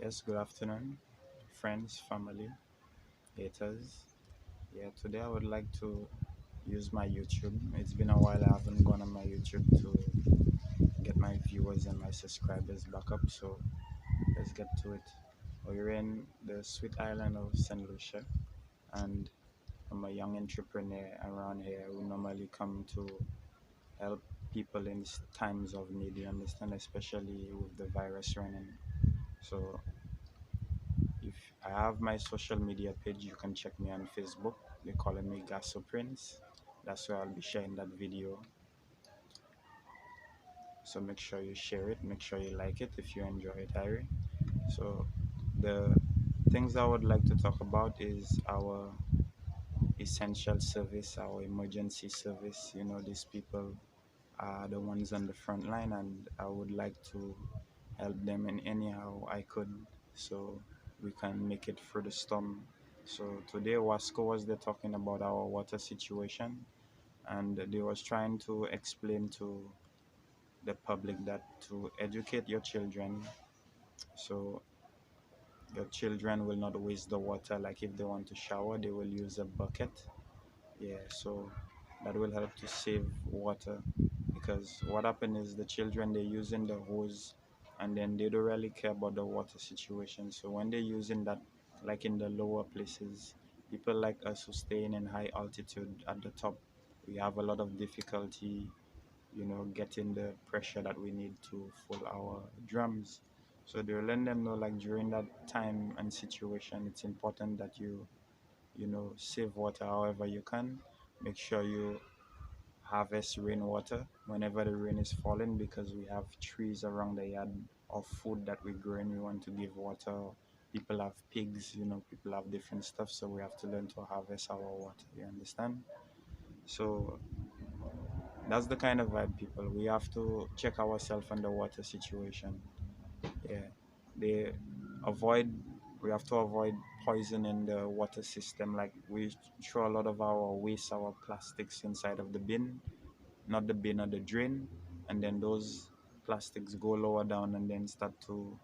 Yes, good afternoon, friends, family, haters. Yeah, today I would like to use my YouTube. It's been a while I haven't gone on my YouTube to get my viewers and my subscribers back up, so let's get to it. We're in the sweet island of St. Lucia, and I'm a young entrepreneur around here who normally come to help people in times of need, you understand, especially with the virus running. So if I have my social media page, you can check me on Facebook. They're calling me Gaso Prince. That's where I'll be sharing that video. So make sure you share it. Make sure you like it if you enjoy it, Harry. So the things I would like to talk about is our essential service, our emergency service. You know, these people are the ones on the front line, and I would like to help them in anyhow I could, so we can make it through the storm. So today Wasco was there talking about our water situation, and they was trying to explain to the public that to educate your children, so your children will not waste the water. Like if they want to shower, they will use a bucket. Yeah, so that will help to save water, because what happened is the children, they're using the hose, and then they don't really care about the water situation. So when they're using that, like in the lower places, people like us who stay in high altitude at the top, we have a lot of difficulty, getting the pressure that we need to fill our drums. So they let them know, like during that time and situation, it's important that you save water however you can. Make sure you harvest rainwater whenever the rain is falling, because we have trees around the yard of food that we grow and we want to give water. People have pigs, people have different stuff, so we have to learn to harvest our water, you understand? So that's the kind of vibe, people. We have to check ourselves on the water situation. Yeah, they avoid we have to avoid poison in the water system. Like we throw a lot of our waste, our plastics inside of the bin, not the bin or the drain, and then those plastics go lower down and then start to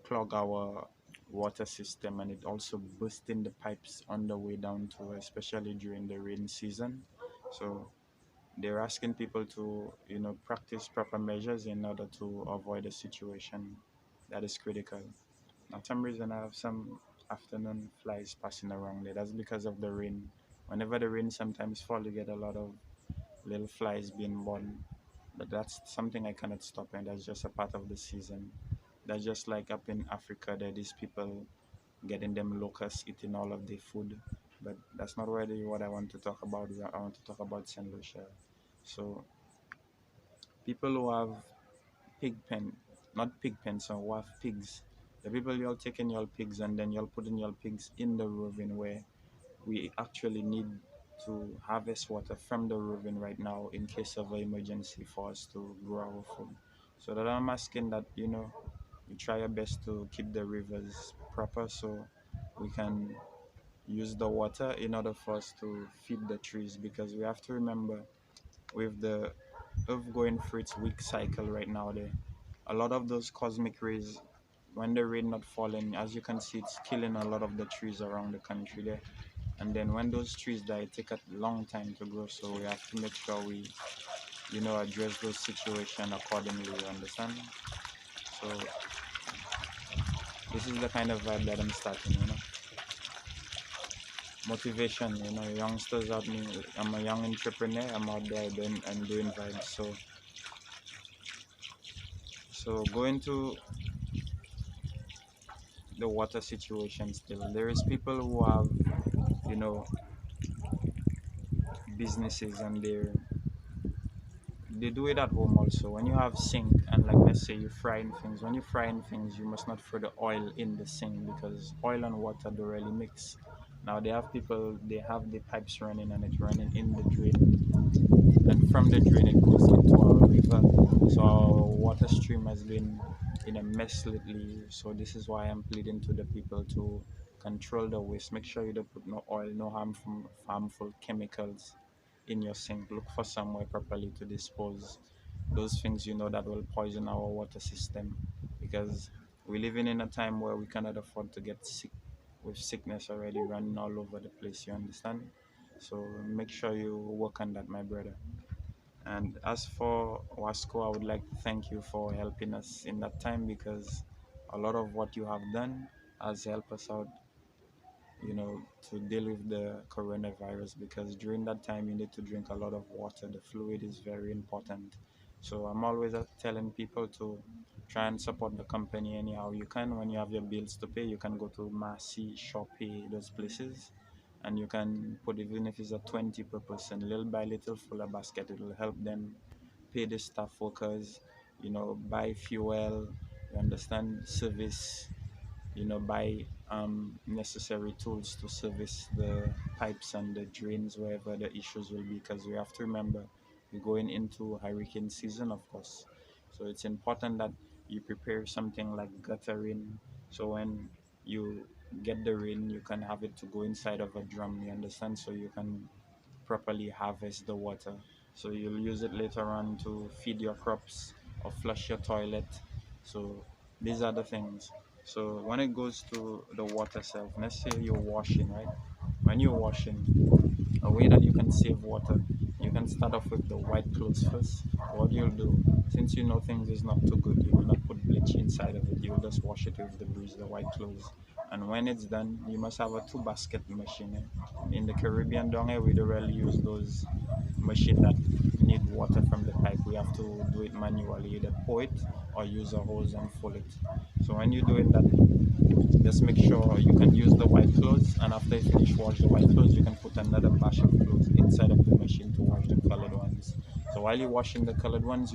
clog our water system, and it also bursts in the pipes on the way down to, especially during the rain season. So they're asking people to practice proper measures in order to avoid a situation that is critical. For some reason, I have some afternoon flies passing around there. That's because of the rain. Whenever the rain sometimes fall, you get a lot of little flies being born. But that's something I cannot stop, and that's just a part of the season. That's just like up in Africa, there these people getting them locusts eating all of their food. But that's not really what I want to talk about. I want to talk about St. Lucia. So people who have pig pen, not pig pens, so who have pigs. The people you're taking your pigs and then you're putting your pigs in the ravine where we actually need to harvest water from the ravine right now in case of an emergency for us to grow our food. So that I'm asking that you try your best to keep the rivers proper, so we can use the water in order for us to feed the trees, because we have to remember, with the Earth going through its week cycle right now, there a lot of those cosmic rays, when the rain not falling, as you can see, it's killing a lot of the trees around the country there. And then when those trees die, it take a long time to grow, so we have to make sure we address those situations accordingly, you understand? So this is the kind of vibe that I'm starting, motivation, youngsters out me. I'm a young entrepreneur, I'm out there doing vibes. So going to the water situation, still there is people who have you know businesses, and they do it at home also. When you have sink, and like let's say you frying things, when you frying things, you must not throw the oil in the sink, because oil and water don't really mix. Now they have people, they have the pipes running, and it's running in the drain, and from the drain it goes into our river. So our water stream has been in a mess lately. So this is why I'm pleading to the people to control the waste. Make sure you don't put no oil, no harmful chemicals in your sink. Look for somewhere properly to dispose those things that will poison our water system, because we're living in a time where we cannot afford to get sick with sickness already running all over the place, you understand? So make sure you work on that, my brother. And as for Wasco, I would like to thank you for helping us in that time, because a lot of what you have done has helped us out, to deal with the coronavirus, because during that time you need to drink a lot of water. The fluid is very important. So I'm always telling people to try and support the company anyhow you can. When you have your bills to pay, you can go to Massy, Shopee, those places, and you can put, even if it's a 20 per person, little by little, full of basket. It will help them pay the staff workers, buy fuel, you understand, service, buy necessary tools to service the pipes and the drains wherever the issues will be, because we have to remember we're going into hurricane season, of course. So it's important that you prepare something like guttering, so when you get the rain, you can have it to go inside of a drum, you understand, so you can properly harvest the water. So you'll use it later on to feed your crops or flush your toilet. So these are the things. So when it goes to the water self, let's say you're washing, right? When you're washing, a way that you can save water, you can start off with the white clothes first. What you'll do, since you know things is not too good, you will not put bleach inside of it. You'll just wash it with the breeze, the white clothes. And when it's done, you must have a two basket machine. In the Caribbean down here, we don't really use those machine that need water from the pipe. We have to do it manually, either pour it or use a hose and fill it. So when you're doing that, just make sure you can use the white clothes, and after you finish wash the white clothes, you can put another batch of clothes inside of the machine to wash the colored ones. So while you're washing the colored ones,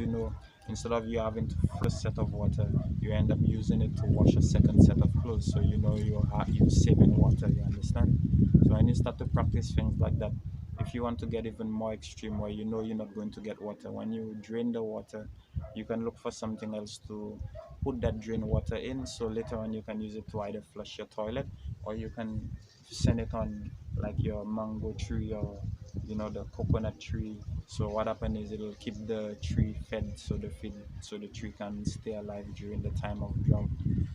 instead of you having to first set of water, you end up using it to wash a second set of clothes. So you're saving water. You understand? So when you start to practice things like that, if you want to get even more extreme, where you know you're not going to get water, when you drain the water, you can look for something else to put that drain water in, so later on you can use it to either flush your toilet, or you can send it on like your mango tree, or the coconut tree. So what happens is it'll keep the tree fed, so the tree can stay alive during the time of drought.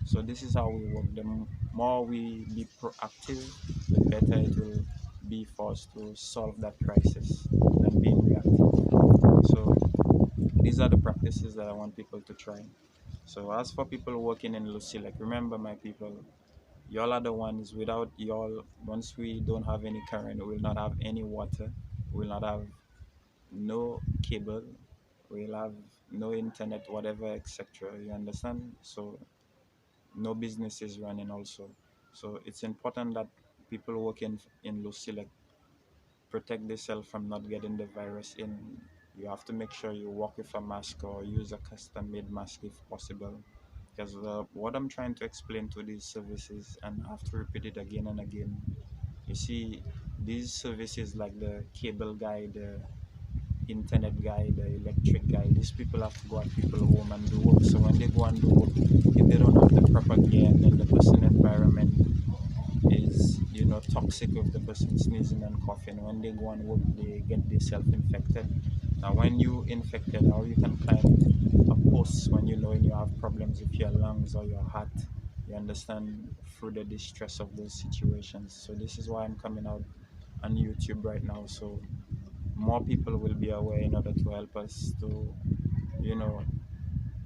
So this is how we work. The more we be proactive, the better it will be for us to solve that crisis than being reactive. So these are the practices that I want people to try. So as for people working in Lucy, like, remember, my people, y'all are the ones. Without y'all, once we don't have any current, we'll not have any water, we'll not have no cable, we'll have no internet, whatever, etc. You understand? So no business is running also. So it's important that people working in Lucy, like, protect themselves from not getting the virus in. You have to make sure you walk with a mask or use a custom made mask if possible. Because what I'm trying to explain to these services, and I have to repeat it again and again, you see, these services like the cable guy, the internet guy, the electric guy, these people have to go at people home and do work. So when they go and do work, if they don't have the proper gear, then the person environment is toxic with the person sneezing and coughing. When they go and work, they get themselves infected. Now when you infected, how you can climb a post when you know you have problems with your lungs or your heart, you understand, through the distress of those situations. So this is why I'm coming out on YouTube right now, so more people will be aware, in order to help us to you know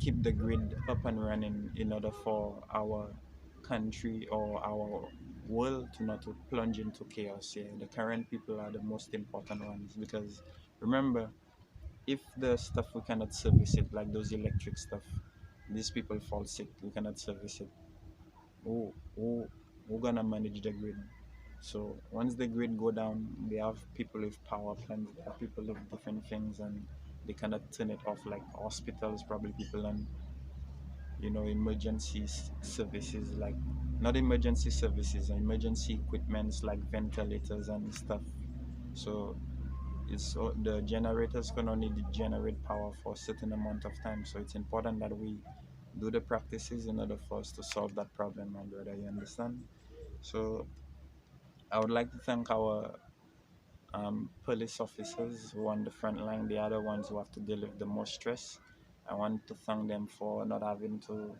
keep the grid up and running, in order for our country or our world to not to plunge into chaos. Yeah, the current people are the most important ones, because remember, if the stuff we cannot service it, like those electric stuff, these people fall sick, we cannot service it. Who gonna manage the grid? So once the grid go down, they have people with power plants, they have people with different things, and they cannot turn it off. Like hospitals, probably people on emergency services, like, not emergency services, emergency equipments like ventilators and stuff. So the generators can only generate power for a certain amount of time. So it's important that we do the practices in order for us to solve that problem, my brother, you understand? So I would like to thank our police officers who are on the front line. They are the ones who have to deal with the most stress. I want to thank them for not having to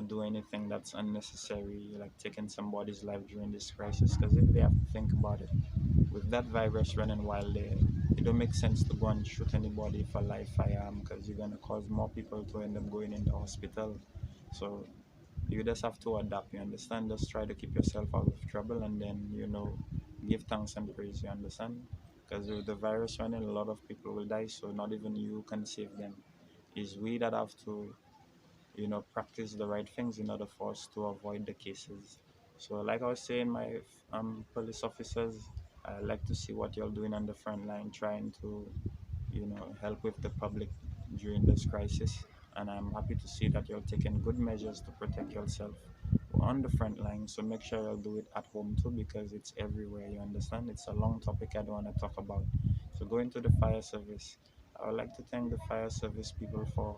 do anything that's unnecessary, like taking somebody's life during this crisis. Because if they have to think about it, with that virus running wild there, it don't make sense to go and shoot anybody for live firearm because you're gonna cause more people to end up going in the hospital. So you just have to adapt, you understand? Just try to keep yourself out of trouble and then, give thanks and praise, you understand? Because with the virus running, a lot of people will die, so not even you can save them. It's we that have to, practice the right things in order for us to avoid the cases. So, like I was saying, my police officers, I like to see what you're doing on the front line, trying to, help with the public during this crisis. And I'm happy to see that you're taking good measures to protect yourself on the front line. So make sure you'll do it at home too, because it's everywhere. You understand? It's a long topic I don't want to talk about. So going to the fire service, I would like to thank the fire service people for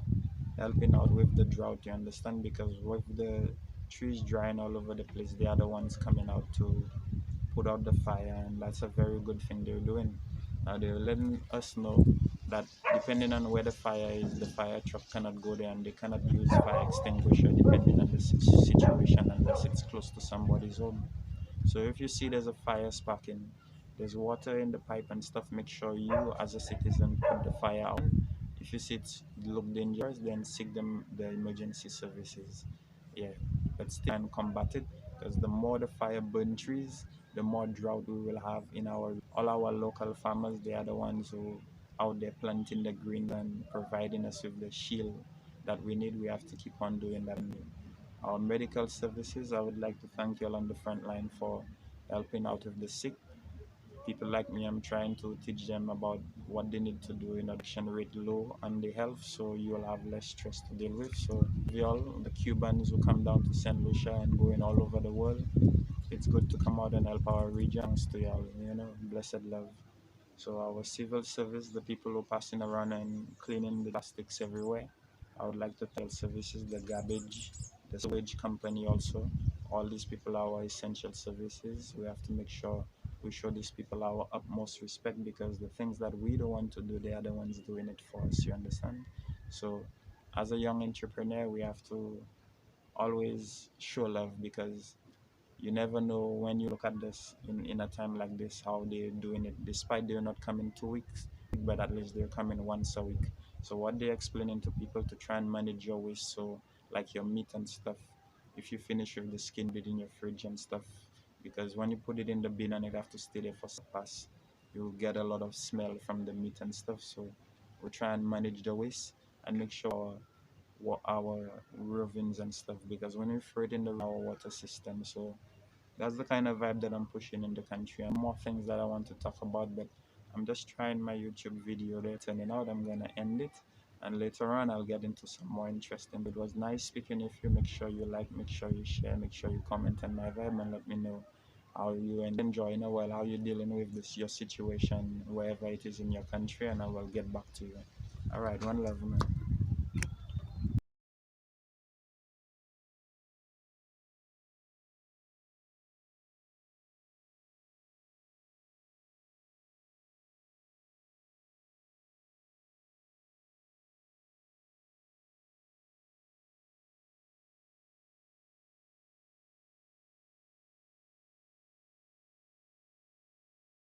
helping out with the drought. You understand? Because with the trees drying all over the place, they are the ones coming out to put out the fire, and that's a very good thing they're doing. They're letting us know that depending on where the fire is, the fire truck cannot go there and they cannot use fire extinguisher depending on the situation unless it's close to somebody's home. So if you see there's a fire sparking, there's water in the pipe and stuff, make sure you as a citizen put the fire out. If you see it look dangerous, then seek them the emergency services. Yeah, but still and combat it, because the more the fire burn trees, the more drought we will have in our all our local farmers. They are the ones who out there planting the green and providing us with the shield that we need. We have to keep on doing that. Our medical services, I would like to thank you all on the front line for helping out with the sick. People like me, I'm trying to teach them about what they need to do in addiction rate low and the health, so you'll have less stress to deal with. So we all, the Cubans who come down to St. Lucia and going all over the world, it's good to come out and help our regions to y'all, blessed love. So our civil service, the people who passing around and cleaning the plastics everywhere, I would like to tell services, the garbage, the sewage company also. All these people are our essential services. We have to make sure we show these people our utmost respect, because the things that we don't want to do, they are the ones doing it for us, you understand? So as a young entrepreneur, we have to always show love, because you never know when you look at this in a time like this how they're doing it, despite they're not coming 2 weeks, but at least they're coming once a week. So what they're explaining to people to try and manage your waste, so like your meat and stuff, if you finish with the skin, put it in your fridge and stuff, because when you put it in the bin and it have to stay there for some pass, you get a lot of smell from the meat and stuff. So we try and manage the waste and make sure our ravens and stuff, because when we throw it in the our water system, so that's the kind of vibe that I'm pushing in the country. And more things that I want to talk about, but I'm just trying my YouTube video there, turning out. I'm gonna end it, and later on I'll get into some more interesting. But it was nice speaking with you. Make sure you like, make sure you share, make sure you comment on my vibe, and let me know how you enjoying it, well, how you dealing with this your situation wherever it is in your country, and I will get back to you. All right, one love, man.